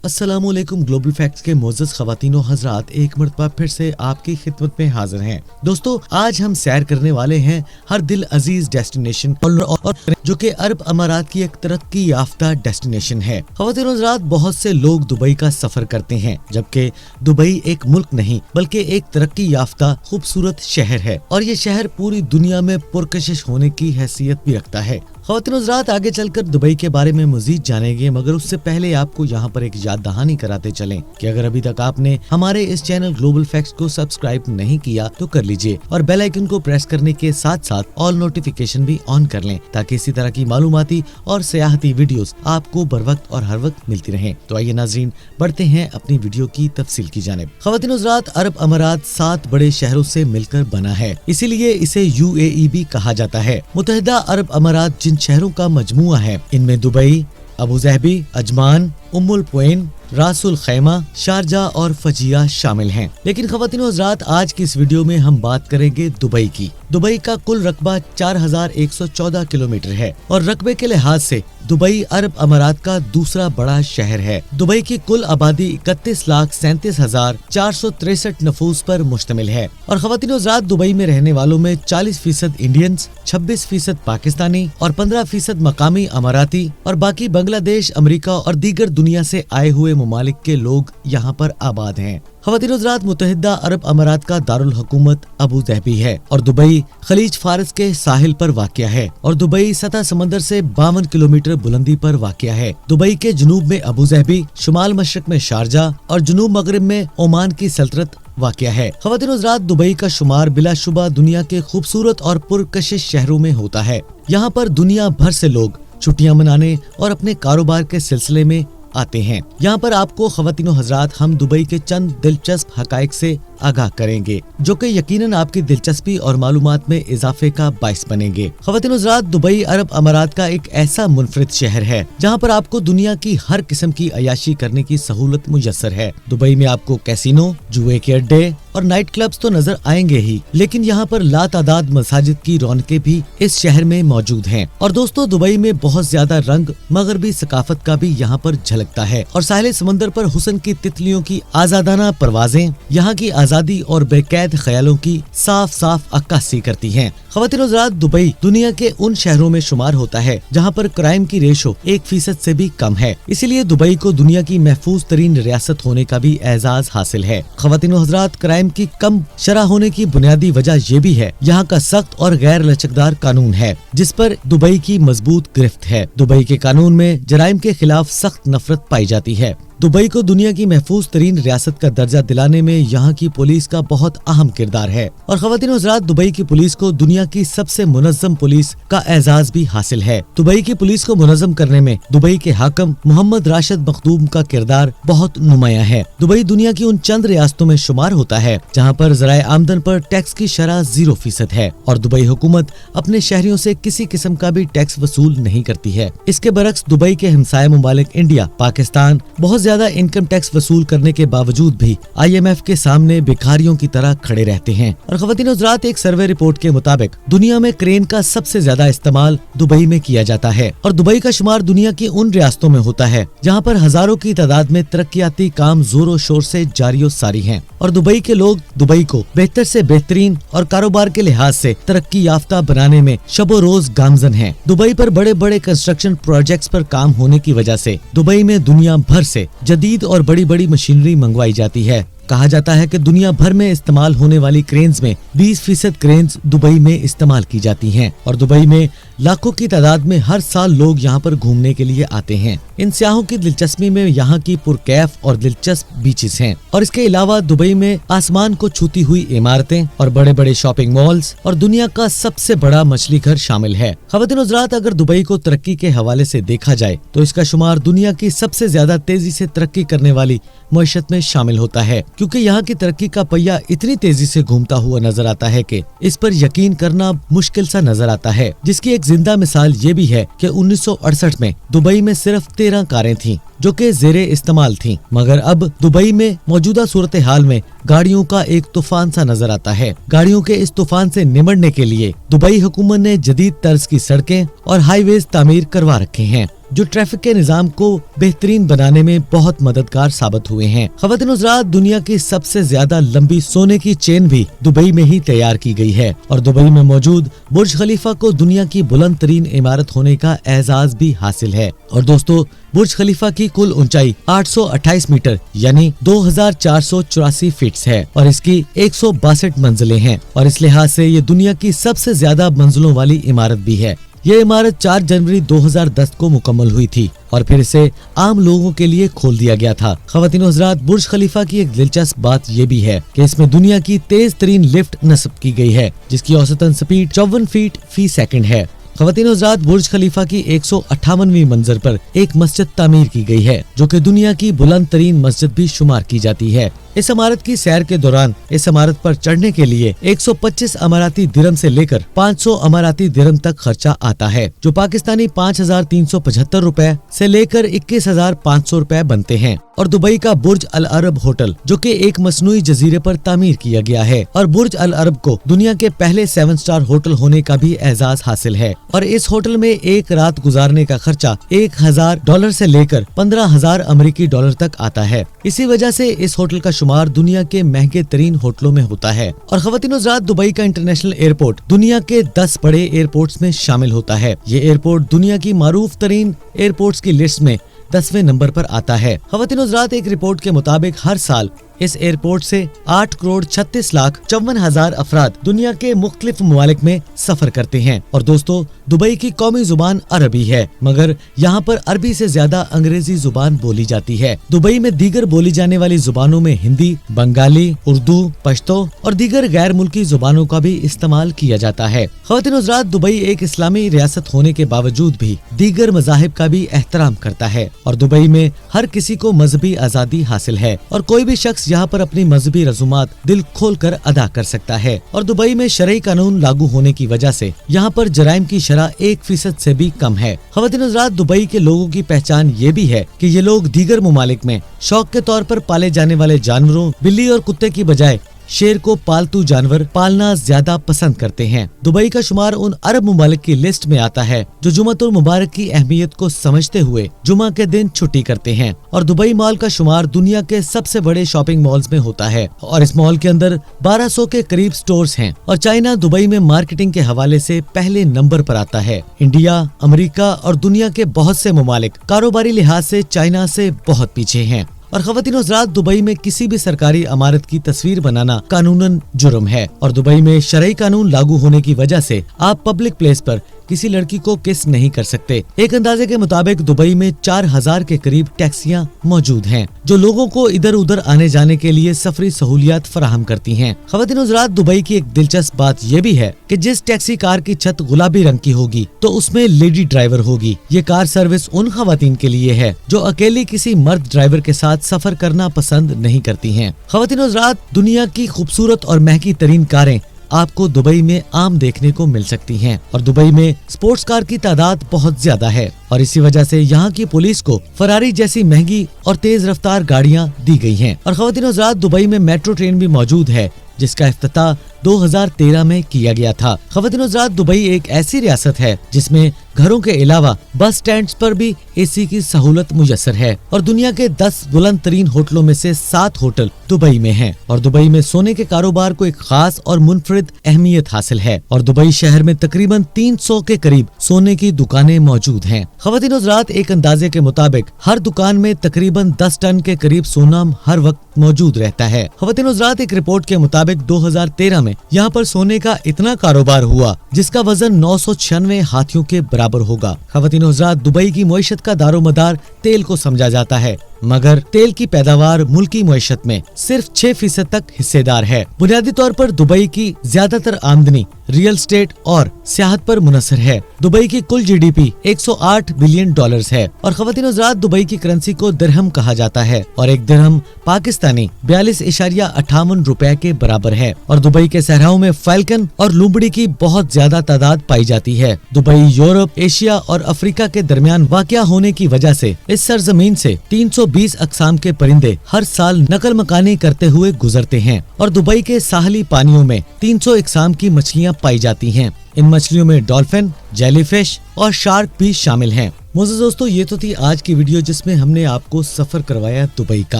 अस्सलामुअलैकुम। Global facts के मोअज़्ज़ज़ ख़वातीनो हज़रात एक मरतबा फिर से आपकी खिदमत में हाजिर हैं। दोस्तों, आज हम सैर करने वाले हैं हर दिल अजीज डेस्टिनेशन और जो कि अरब अमारात की एक तरक्की याफ्ता डेस्टिनेशन है। ख़वातीनो हज़रात, बहुत से लोग दुबई का सफर करते हैं, जबकि दुबई एक मुल्क नहीं बल्कि एक तरक्की याफ्ता खूबसूरत शहर है और ये शहर पूरी दुनिया में पुरकशिश होने की हैसियत भी रखता है। ख़वातीनो हज़रात, आगे चलकर दुबई के बारे में मज़ीद जानेंगे, मगर उससे पहले आपको यहाँ पर एक याद दहानी कराते चलें कि अगर अभी तक आपने हमारे इस चैनल ग्लोबल फैक्ट्स को सब्सक्राइब नहीं किया तो कर लीजिए और बेल आइकन को प्रेस करने के साथ साथ ऑल नोटिफिकेशन भी ऑन कर लें ताकि इसी तरह की मालूमाती और सियाहती वीडियोस आपको बर वक्त और हर वक्त मिलती रहें। तो आइए नाज़रीन, बढ़ते हैं अपनी वीडियो की तफसील की जानिब। ख़वातीनो हज़रात, अरब अमारात 7 बड़े शहरों से मिलकर बना है, इसीलिए इसे UAE भी कहा जाता है। मुत्तहिदा अरब अमारात जिन शहरों का मजमुआ है, इनमें Dubai, Abu Dhabi, Ajman, उम्मुल coin, रासुल खैमा, शारजा और फजिया शामिल हैं। लेकिन ख़वातीनो हज़रात, आज की इस वीडियो में हम बात करेंगे दुबई की। दुबई का कुल रकबा 4114 किलोमीटर है और रकबे के लिहाज से दुबई अरब अमारात का दूसरा बड़ा शहर है। दुबई की कुल आबादी 31,37,463 नफूस पर मुश्तमिल है और ख़वातीनो हज़रात, दुबई में रहने वालों में 40% इंडियंस, 26% पाकिस्तानी और 15% मकामी अमाराती और बाकी बांग्लादेश, अमेरिका और दीगर दुनिया से आए हुए ममालिक के लोग यहाँ पर आबाद हैं। ख़वातीनो हज़रात, मुत्तहिदा अरब अमारात का दारुल हुकूमत अबू ज़हबी है और दुबई खलीज फारस के साहिल पर वाक़या है और दुबई सतह समंदर से 52 किलोमीटर बुलंदी पर वाक़या है। दुबई के जनूब में अबू ज़हबी, शुमाल मशरक में शारजा और जनूब मगरिब में ओमान की सल्तनत वाक़या है। ख़वातीनो हज़रात, दुबई का शुमार बिलाशुबा दुनिया के खूबसूरत और पुरकशिश शहरों में होता है। यहाँ पर दुनिया भर से लोग छुट्टियाँ मनाने और अपने कारोबार के सिलसिले में आते हैं। यहाँ पर आपको ख़वातीनो हज़रात हम दुबई के चंद दिलचस्प हक़ाइक़ से आगाह करेंगे जो कि यकीनन आपकी दिलचस्पी और मालूमात में इजाफे का बाइस बनेंगे। ख़वातीनो हज़रात, दुबई अरब अमारात का एक ऐसा मुनफरिद शहर है जहाँ पर आपको दुनिया की हर किस्म की अयाशी करने की सहूलत मुयस्सर है। दुबई में आपको कैसीनो, जुए के अड्डे और नाइट क्लब्स तो नजर आएंगे ही, लेकिन यहाँ पर लातादाद मसाजिद की रौनकें भी इस शहर में मौजूद हैं। और दोस्तों, दुबई में बहुत ज्यादा रंग मगरबी सकाफत का भी यहाँ पर झलकता है और साहिल समंदर पर हुस्न की तितलियों की आजादाना परवाजें यहाँ की आजादी और बेकैद ख्यालों की साफ साफ अक्कासी करती हैं। ख़वातीनो हज़रात, दुबई दुनिया के उन शहरों में शुमार होता है जहाँ पर क्राइम की रेशो 1% से भी कम है, इसीलिए दुबई को दुनिया की महफूज तरीन रियासत होने का भी एजाज हासिल है। ख़वातीनो हज़रात, क्राइम की कम शरह होने की बुनियादी वजह ये भी है यहाँ का सख्त और गैर लचकदार कानून है जिस पर दुबई की मजबूत गिरफ्त है। दुबई के कानून में जराइम के खिलाफ सख्त नफरत पाई जाती है। दुबई को दुनिया की महफूज तरीन रियासत का दर्जा दिलाने में यहाँ की पुलिस का बहुत अहम किरदार है और ख़वातीनो हज़रात, दुबई की पुलिस को दुनिया की सबसे मुनज़्ज़म पुलिस का एजाज भी हासिल है। दुबई की पुलिस को मुनज़्ज़म करने में दुबई के हाकिम मोहम्मद राशिद मखदूम का किरदार बहुत नुमाया है। दुबई दुनिया की उन चंद रियासतों में शुमार होता है जहाँ पर ज़राए आमदन पर टैक्स की शरह 0% है और दुबई हुकूमत अपने शहरियों से किसी किस्म का भी टैक्स वसूल नहीं करती है। इसके बरक्स दुबई के हमसाया मुमालिक इंडिया, पाकिस्तान बहुत ज्यादा इनकम टैक्स वसूल करने के बावजूद भी IMF के सामने भिखारियों की तरह खड़े रहते हैं। और ख़वातीनो हज़रात, एक सर्वे रिपोर्ट के मुताबिक दुनिया में क्रेन का सबसे ज्यादा इस्तेमाल दुबई में किया जाता है और दुबई का शुमार दुनिया की उन रियासतों में होता है जहाँ पर हजारों की तादाद में तरक्याती काम जोरों शोर से जारी सारी हैं और दुबई के लोग दुबई को बेहतर से बेहतरीन और कारोबार के लिहाज से तरक्की याफ्ता बनाने में शबो रोज गामजन हैं। दुबई पर बड़े बड़े कंस्ट्रक्शन प्रोजेक्ट्स पर काम होने की वजह से दुबई में दुनिया भर से जदीद और बड़ी बड़ी मशीनरी मंगवाई जाती है। कहा जाता है कि दुनिया भर में इस्तेमाल होने वाली क्रेन्स में 20% क्रेन्स दुबई में इस्तेमाल की जाती हैं और दुबई में लाखों की तादाद में हर साल लोग यहाँ पर घूमने के लिए आते हैं। इन सियाहों की दिलचस्पी में यहाँ की पुरकैफ और दिलचस्प बीचेस हैं और इसके अलावा दुबई में आसमान को छूती हुई इमारतें और बड़े बड़े शॉपिंग मॉल्स और दुनिया का सबसे बड़ा मछली घर शामिल है। ख़वातीनो हज़रात, अगर दुबई को तरक्की के हवाले से देखा जाए तो इसका शुमार दुनिया की सबसे ज्यादा तेजी से तरक्की करने वाली मईशत में शामिल होता है, क्योंकि यहाँ की तरक्की का पहिया इतनी तेजी से घूमता हुआ नजर आता है कि इस पर यकीन करना मुश्किल सा नजर आता है। जिसकी एक जिंदा मिसाल ये भी है कि 1968 में दुबई में सिर्फ 13 कारें थीं जो कि ज़ेरे इस्तेमाल थीं, मगर अब दुबई में मौजूदा सूरत हाल में गाड़ियों का एक तूफान सा नजर आता है। गाड़ियों के इस तूफान से निमटने के लिए दुबई हुकूमत ने जदीद तर्ज की सड़कें और हाईवेज तामीर करवा रखे हैं। जो ट्रैफिक के निजाम को बेहतरीन बनाने में बहुत मददगार साबित हुए हैं। ख़वातीन हज़रात, दुनिया की सबसे ज्यादा लंबी सोने की चेन भी दुबई में ही तैयार की गई है और दुबई में मौजूद बुर्ज खलीफा को दुनिया की बुलंद तरीन इमारत होने का एजाज भी हासिल है। और दोस्तों, बुर्ज खलीफा की कुल ऊंचाई 828 मीटर यानी 2484 फीट है और इसकी 162 मंजिलें हैं और इस लिहाज से ये दुनिया की सबसे ज्यादा मंजिलों वाली इमारत भी है। ये इमारत 4 जनवरी 2010 को मुकम्मल हुई थी और फिर इसे आम लोगों के लिए खोल दिया गया था। ख़वातीन हज़रात, बुर्ज खलीफा की एक दिलचस्प बात ये भी है कि इसमें दुनिया की तेज तरीन लिफ्ट नस्ब की गई है जिसकी औसतन स्पीड 54 फीट फी सेकंड है। ख़वातीन हज़रात, बुर्ज खलीफा की 158वीं मंजिल पर एक मस्जिद तामीर की गई है जो कि दुनिया की बुलंद तरीन मस्जिद भी शुमार की जाती है। इस इमारत की सैर के दौरान इस इमारत पर चढ़ने के लिए 125 अमाराती दिरहम से लेकर 500 अमाराती दिरहम तक खर्चा आता है, जो पाकिस्तानी 5375 रुपए से लेकर 21,500 रुपए बनते हैं। और दुबई का बुर्ज अल अरब होटल, जो कि एक मसनूई जजीरे पर तामीर किया गया है और बुर्ज अल अरब को दुनिया के पहले 7 स्टार होटल होने का भी एजाज हासिल है। और इस होटल में एक रात गुजारने का खर्चा $1,000 से लेकर 15,000 अमेरिकी डॉलर तक आता है। इसी वजह से इस होटल का शुमार दुनिया के महंगे तरीन होटलों में होता है। और ख़वातीन हज़रात, दुबई का इंटरनेशनल एयरपोर्ट दुनिया के 10 बड़े एयरपोर्ट्स में शामिल होता है। ये एयरपोर्ट दुनिया की मारूफ तरीन एयरपोर्ट्स की लिस्ट में 10वें नंबर पर आता है। ख़वातीन हज़रात, एक रिपोर्ट के मुताबिक हर साल इस एयरपोर्ट से 8,36,54,000 अफराद दुनिया के मुख्तलिफ ममालिक में सफर करते हैं। और दोस्तों, दुबई की कौमी जुबान अरबी है, मगर यहाँ पर अरबी से ज्यादा अंग्रेजी जुबान बोली जाती है। दुबई में दीगर बोली जाने वाली जुबानों में हिंदी, बंगाली, उर्दू, पश्तो और दीगर गैर मुल्की जुबानों का भी इस्तेमाल किया जाता है। ख़वातीन हज़रात, दुबई एक इस्लामी रियासत होने के बावजूद भी दीगर मज़ाहिब का भी एहतराम करता है और दुबई में हर किसी को मजहबी आज़ादी हासिल है और कोई भी शख्स यहाँ पर अपनी मजहबी रसूमात दिल खोल कर अदा कर सकता है। और दुबई में शरई कानून लागू होने की वजह से यहाँ पर जराइम की शरह 1% से भी कम है। ख़वातीन हज़रात, दुबई के लोगों की पहचान ये भी है कि ये लोग दीगर ममालिक में शौक के तौर पर पाले जाने वाले जानवरों, बिल्ली और कुत्ते की बजाय शेर को पालतू जानवर पालना ज्यादा पसंद करते हैं। दुबई का शुमार उन अरब ममालिक की लिस्ट में आता है जो जुम्मतुल मुबारक की अहमियत को समझते हुए जुमा के दिन छुट्टी करते हैं। और दुबई मॉल का शुमार दुनिया के सबसे बड़े शॉपिंग मॉल्स में होता है और इस मॉल के अंदर 1200 के करीब स्टोर्स हैं। और चाइना दुबई में मार्केटिंग के हवाले से पहले नंबर पर आता है। इंडिया, अमेरिका और दुनिया के बहुत से ममालिक कारोबारी लिहाज से चाइना से बहुत पीछे हैं। और ख़वातीन हज़रात, दुबई में किसी भी सरकारी इमारत की तस्वीर बनाना कानूनन जुर्म है और दुबई में शरई कानून लागू होने की वजह से आप पब्लिक प्लेस पर किसी लड़की को किस नहीं कर सकते। एक अंदाजे के मुताबिक दुबई में 4000 के करीब टैक्सियां मौजूद हैं जो लोगों को इधर उधर आने जाने के लिए सफरी सहूलियात फराहम करती हैं। ख़वातीन हज़रात, दुबई की एक दिलचस्प बात ये भी है कि जिस टैक्सी कार की छत गुलाबी रंग की होगी तो उसमें लेडी ड्राइवर होगी। ये कार सर्विस उन ख़वातीन के लिए है जो अकेली किसी मर्द ड्राइवर के साथ सफर करना पसंद नहीं करती हैं। ख़वातीन हज़रात, दुनिया की खूबसूरत और महंगी तरीन कारें आपको दुबई में आम देखने को मिल सकती हैं और दुबई में स्पोर्ट्स कार की तादाद बहुत ज्यादा है और इसी वजह से यहाँ की पुलिस को फरारी जैसी महंगी और तेज रफ्तार गाड़ियाँ दी गई हैं। और ख़वातीन हज़रात, दुबई में मेट्रो ट्रेन भी मौजूद है जिसका इफ्तिताह 2013 में किया गया था। ख़वातीन हज़रात, दुबई एक ऐसी रियासत है जिसमें घरों के अलावा बस स्टैंड्स पर भी एसी की सहूलत मुयस्सर है और दुनिया के 10 बुलंद तरीन होटलों में से 7 होटल दुबई में हैं और दुबई में सोने के कारोबार को एक खास और मुनफरिद अहमियत हासिल है और दुबई शहर में तकरीबन 300 के करीब सोने की दुकानें मौजूद हैं। ख़वातीन हज़रात, एक अंदाजे के मुताबिक हर दुकान में तकरीबन 10 टन के करीब सोना हर वक्त मौजूद रहता है। ख़वातीन हज़रात, एक रिपोर्ट के मुताबिक 2013 में यहाँ पर सोने का इतना कारोबार हुआ जिसका वजन 996 हाथियों के बराबर होगा। ख़वातीन हज़रात, दुबई की मईशत का दारोमदार तेल को समझा जाता है, मगर तेल की पैदावार मुल्की मईशत में सिर्फ 6% तक हिस्सेदार है। बुनियादी तौर पर दुबई की ज्यादातर आमदनी रियल एस्टेट और सियाहत पर मुनहसर है। दुबई की कुल जीडीपी 108 बिलियन डॉलर्स है और ख़वातीन हज़रात, दुबई की करेंसी को दिरहम कहा जाता है और एक दिरहम पाकिस्तानी 42.58 रुपए के बराबर है। और दुबई के सहराओं में फैल्कन और लुम्बड़ी की बहुत ज्यादा तादाद पाई जाती है। दुबई यूरोप, एशिया और अफ्रीका के दरमियान वाक़या होने की वजह से इस सरजमीन से 320 अक़साम के परिंदे हर साल नकल मकानी करते हुए गुजरते हैं और दुबई के साहली पानियों में 300 अक़साम की मछलियाँ पाई जाती हैं। इन मछलियों में डॉल्फिन, जेलीफिश और शार्क भी शामिल हैं। मोज़ेज़ दोस्तों, ये तो थी आज की वीडियो जिसमें हमने आपको सफर करवाया दुबई का।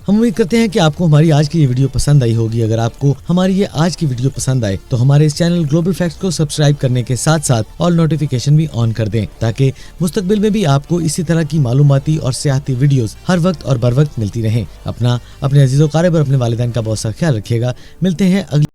हम उम्मीद करते हैं कि आपको हमारी आज की ये वीडियो पसंद आई होगी। अगर आपको हमारी ये आज की वीडियो पसंद आए तो हमारे इस चैनल ग्लोबल फैक्ट्स को सब्सक्राइब करने के साथ साथ ऑल नोटिफिकेशन भी ऑन कर दें, ताकि मुस्तकबिल में भी आपको इसी तरह की मालूमाती और सियाहती वीडियोस हर वक्त और बर वक्त मिलती रहें। अपने अजीज़ो क़ारिब और अपने वालिदैन का बहुत सा ख्याल रखिएगा। मिलते हैं अगली